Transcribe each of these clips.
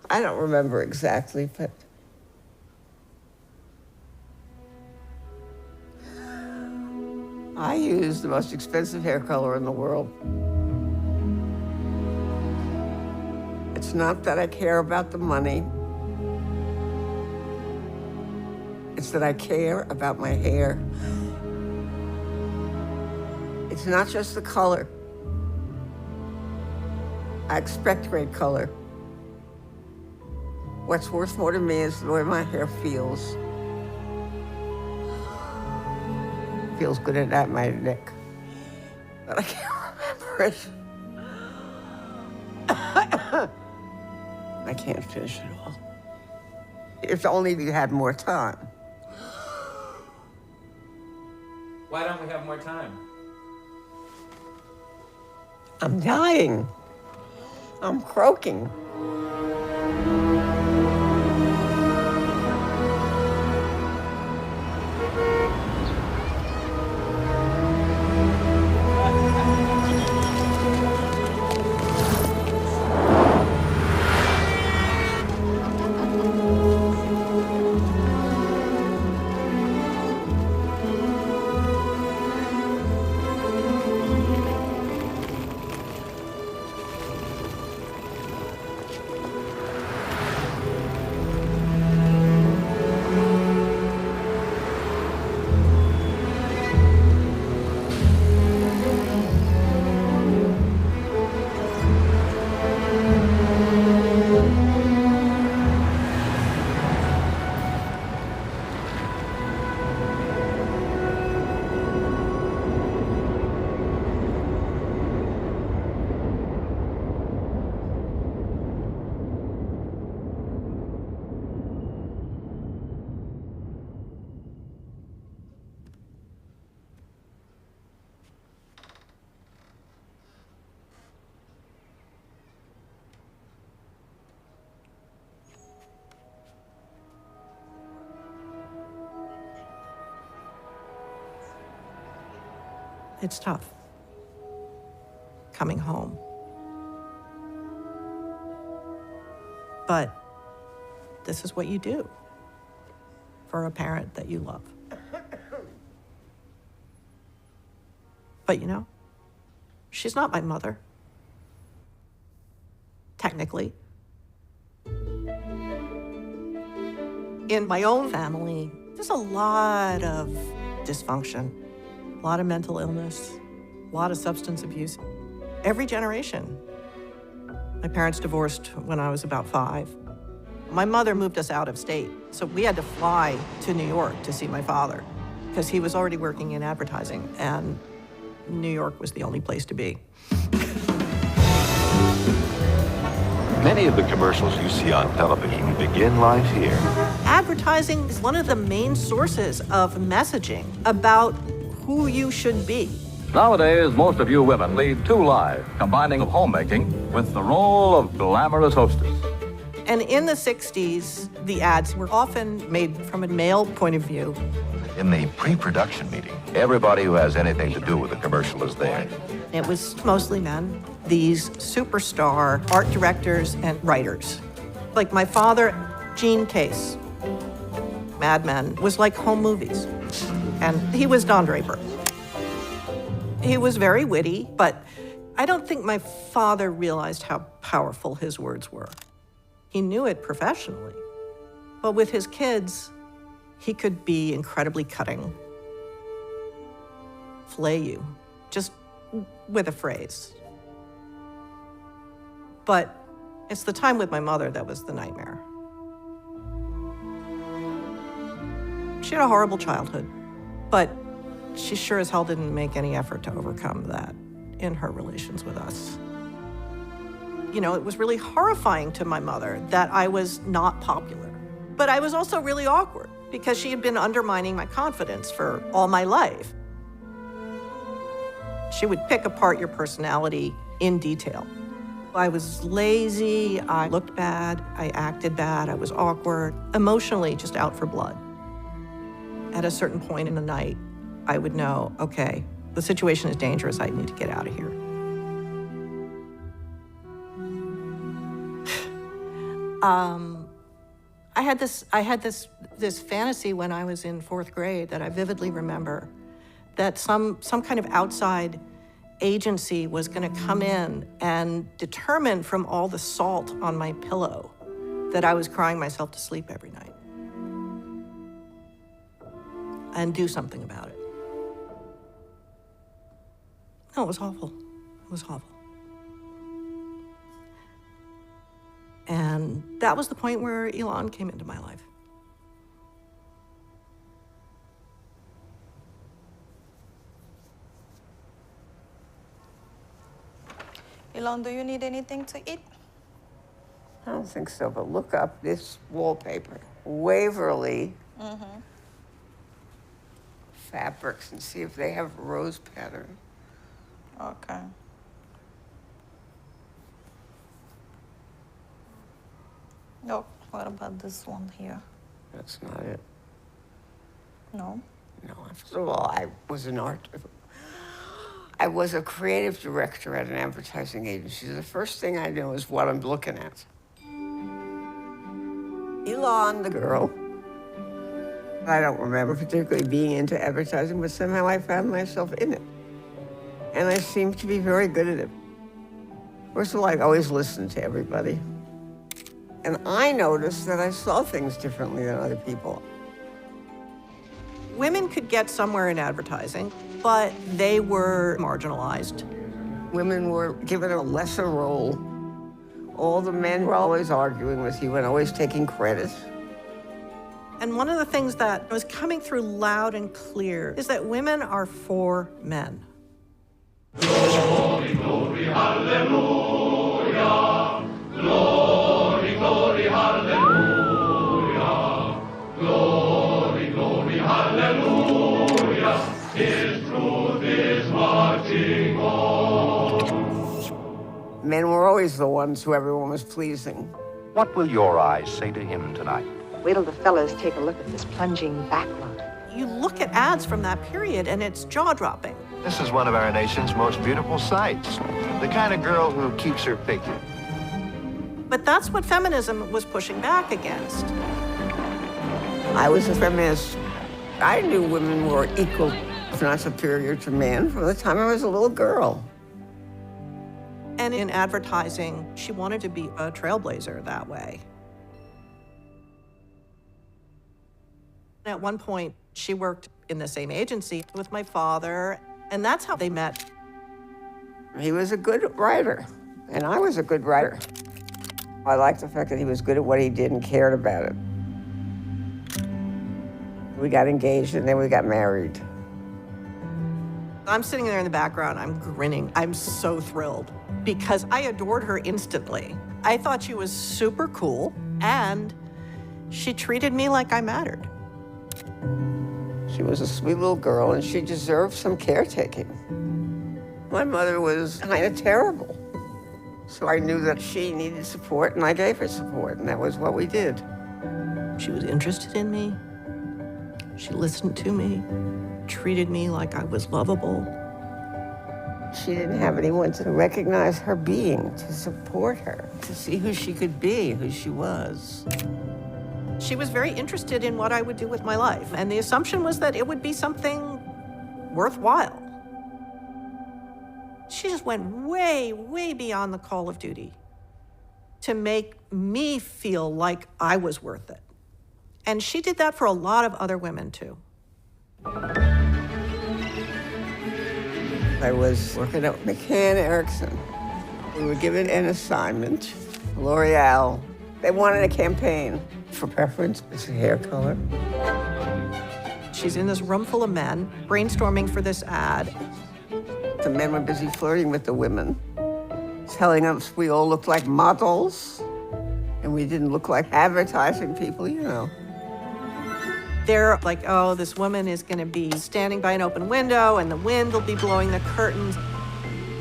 I don't remember exactly, but I used the most expensive hair color in the world. It's not that I care about the money. It's that I care about my hair. It's not just the color. I expect great color. What's worth more to me is the way my hair feels. Feels good at my neck, but I can't remember it. I can't finish it all. If only we had more time. Why don't we have more time? I'm dying. I'm croaking. It's tough coming home. But this is what you do for a parent that you love. But you know, she's not my mother, technically. In my own family, there's a lot of dysfunction. A lot of mental illness, a lot of substance abuse. Every generation. My parents divorced when I was about 5. My mother moved us out of state, so we had to fly to New York to see my father because he was already working in advertising, and New York was the only place to be. Many of the commercials you see on television begin life here. Advertising is one of the main sources of messaging about who you should be. Nowadays, most of you women lead 2 lives, combining homemaking with the role of glamorous hostess. And in the 60s, the ads were often made from a male point of view. In the pre-production meeting, everybody who has anything to do with the commercial is there. It was mostly men, these superstar art directors and writers. Like my father, Gene Case. Mad Men was like home movies. And he was Don Draper. He was very witty, but I don't think my father realized how powerful his words were. He knew it professionally, but with his kids, he could be incredibly cutting, flay you, just with a phrase. But it's the time with my mother that was the nightmare. She had a horrible childhood, but she sure as hell didn't make any effort to overcome that in her relations with us. You know, it was really horrifying to my mother that I was not popular. But I was also really awkward because she had been undermining my confidence for all my life. She would pick apart your personality in detail. I was lazy, I looked bad, I acted bad, I was awkward, emotionally just out for blood. At a certain point in the night, I would know, okay, the situation is dangerous, I need to get out of here. I had this fantasy when I was in 4th grade that I vividly remember, that some kind of outside agency was going to come in and determine from all the salt on my pillow that I was crying myself to sleep every night, and do something about it. No, it was awful. It was awful. And that was the point where Elon came into my life. Elon, do you need anything to eat? I don't think so, but look up this wallpaper, Waverly Fabrics, and see if they have a rose pattern. Okay. Oh, what about this one here? That's not it. No? No, first of all, I was a creative director at an advertising agency. The first thing I know is what I'm looking at. Elon, the girl. I don't remember particularly being into advertising, but somehow I found myself in it. And I seemed to be very good at it. First of all, I always listened to everybody. And I noticed that I saw things differently than other people. Women could get somewhere in advertising, but they were marginalized. Women were given a lesser role. All the men were always arguing with you and always taking credit. And one of the things that was coming through loud and clear is that women are for men. Glory, glory, hallelujah. Glory, glory, hallelujah. Glory, glory, hallelujah. His truth is marching on. Men were always the ones who everyone was pleasing. What will your eyes say to him tonight? Wait till the fellas take a look at this plunging backline. You look at ads from that period and it's jaw-dropping. This is one of our nation's most beautiful sights. The kind of girl who keeps her figure. But that's what feminism was pushing back against. I was a feminist. I knew women were equal, if not superior, to men from the time I was a little girl. And in advertising, she wanted to be a trailblazer that way. At one point, she worked in the same agency with my father, and that's how they met. He was a good writer, and I was a good writer. I liked the fact that he was good at what he did and cared about it. We got engaged, and then we got married. I'm sitting there in the background, I'm grinning. I'm so thrilled because I adored her instantly. I thought she was super cool, and she treated me like I mattered. She was a sweet little girl, and she deserved some caretaking. My mother was kind of terrible. So I knew that she needed support, and I gave her support, and that was what we did. She was interested in me. She listened to me, treated me like I was lovable. She didn't have anyone to recognize her being, to support her, to see who she could be, who she was. She was very interested in what I would do with my life, and the assumption was that it would be something worthwhile. She just went way, way beyond the call of duty to make me feel like I was worth it. And she did that for a lot of other women, too. I was working at McCann Erickson. We were given an assignment, L'Oreal. They wanted a campaign for preference as a hair color. She's in this room full of men, brainstorming for this ad. The men were busy flirting with the women, telling us we all looked like models, and we didn't look like advertising people, you know. They're like, oh, this woman is going to be standing by an open window, and the wind will be blowing the curtains.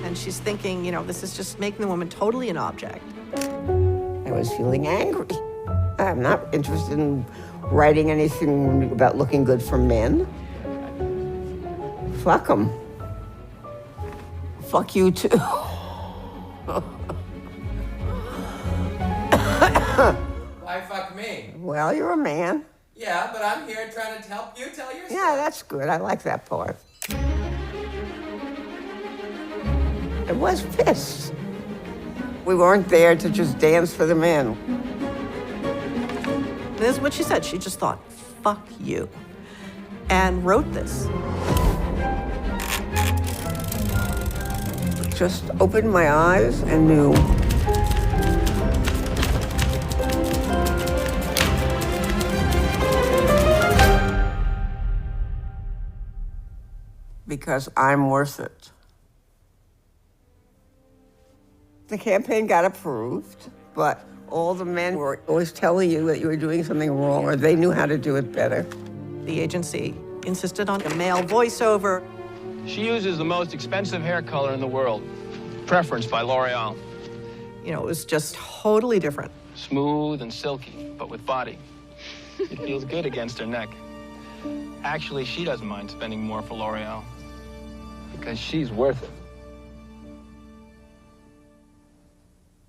And she's thinking, you know, this is just making the woman totally an object. I was feeling angry. I'm not interested in writing anything about looking good for men. Fuck them. Fuck you too. Why fuck me? Well, you're a man. Yeah, but I'm here trying to help you tell your story. Yeah, that's good. I like that part. I was pissed. We weren't there to just dance for the men. This is what she said. She just thought, fuck you, and wrote this. Just opened my eyes and knew. Because I'm worth it. The campaign got approved, but all the men were always telling you that you were doing something wrong or they knew how to do it better. The agency insisted on a male voiceover. She uses the most expensive hair color in the world, preference by L'Oreal. You know, it was just totally different. Smooth and silky, but with body. It feels good against her neck. Actually, she doesn't mind spending more for L'Oreal because she's worth it.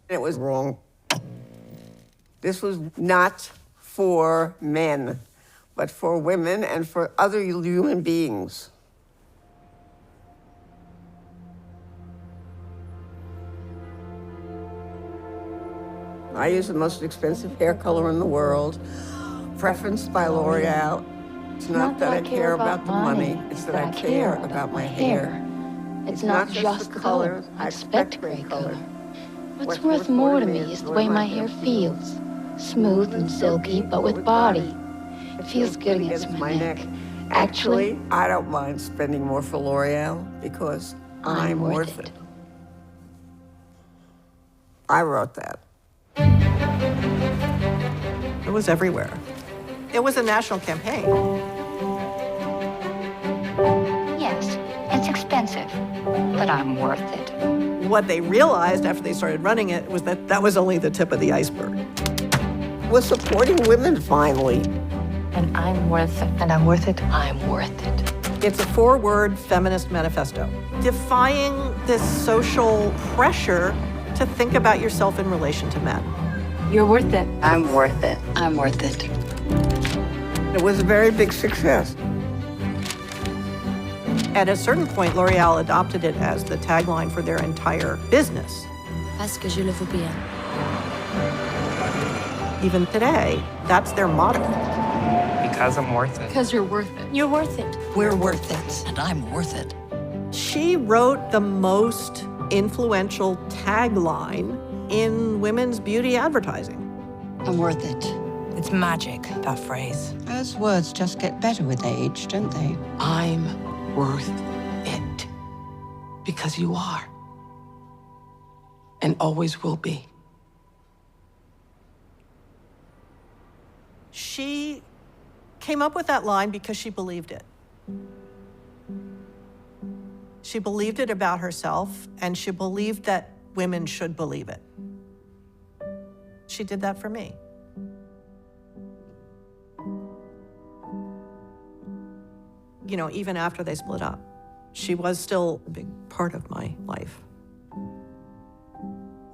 It was wrong. This was not for men, but for women and for other human beings. I use the most expensive hair color in the world, preferenced by L'Oreal. It's not that I care about the money, it's that I care about my hair. It's not just the color, I expect great color. What's worth more to me is the way my hair feels. Smooth and silky, but with body. It feels good against my neck. Actually, I don't mind spending more for L'Oreal because I'm worth it. I wrote that. It was everywhere. It was a national campaign. Yes, it's expensive, but I'm worth it. What they realized after they started running it was that that was only the tip of the iceberg. We're supporting women finally. And I'm worth it. And I'm worth it. I'm worth it. It's a 4-word feminist manifesto, defying this social pressure to think about yourself in relation to men. You're worth it. I'm worth it. I'm worth it. It was a very big success. At a certain point, L'Oreal adopted it as the tagline for their entire business. Parce que je le veux bien. Even today, that's their motto. Because I'm worth it. Because you're worth it. You're worth it. We're worth it, and I'm worth it. She wrote the most influential tagline in women's beauty advertising. I'm worth it. It's magic, that phrase. Those words just get better with age, don't they? I'm worth it. Because you are. And always will be. She came up with that line because she believed it. She believed it about herself, and she believed that women should believe it. She did that for me. You know, even after they split up, she was still a big part of my life.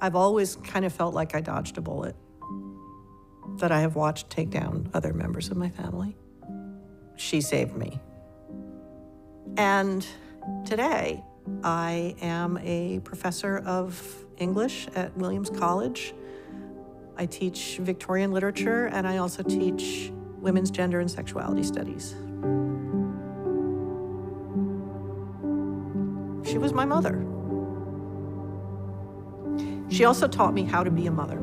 I've always kind of felt like I dodged a bullet that I have watched take down other members of my family. She saved me. And today, I am a professor of English at Williams College. I teach Victorian literature, and I also teach women's gender and sexuality studies. She was my mother. She also taught me how to be a mother.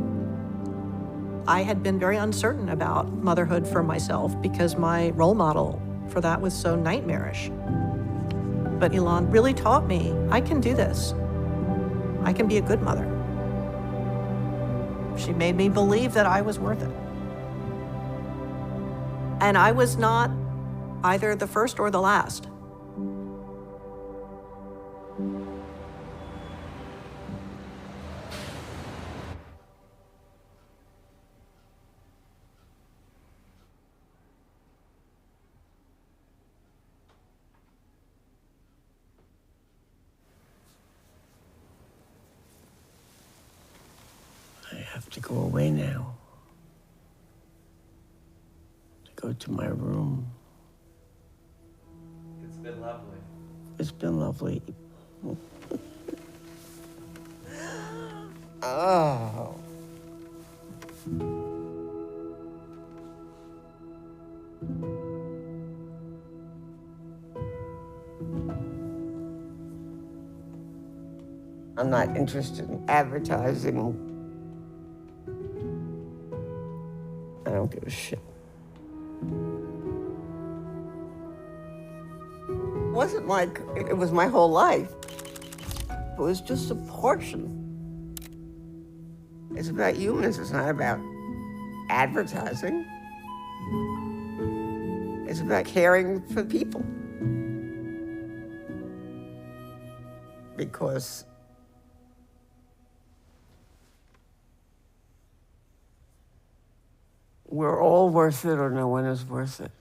I had been very uncertain about motherhood for myself because my role model for that was so nightmarish. But Ilan really taught me, I can do this. I can be a good mother. She made me believe that I was worth it. And I was not either the first or the last. I have to go away now. go to my room. It's been lovely. It's been lovely. Oh. I'm not interested in advertising. I don't give a shit. It wasn't like it was my whole life. It was just a portion. It's about humans, it's not about advertising. It's about caring for people. Because we're all worth it or no one is worth it.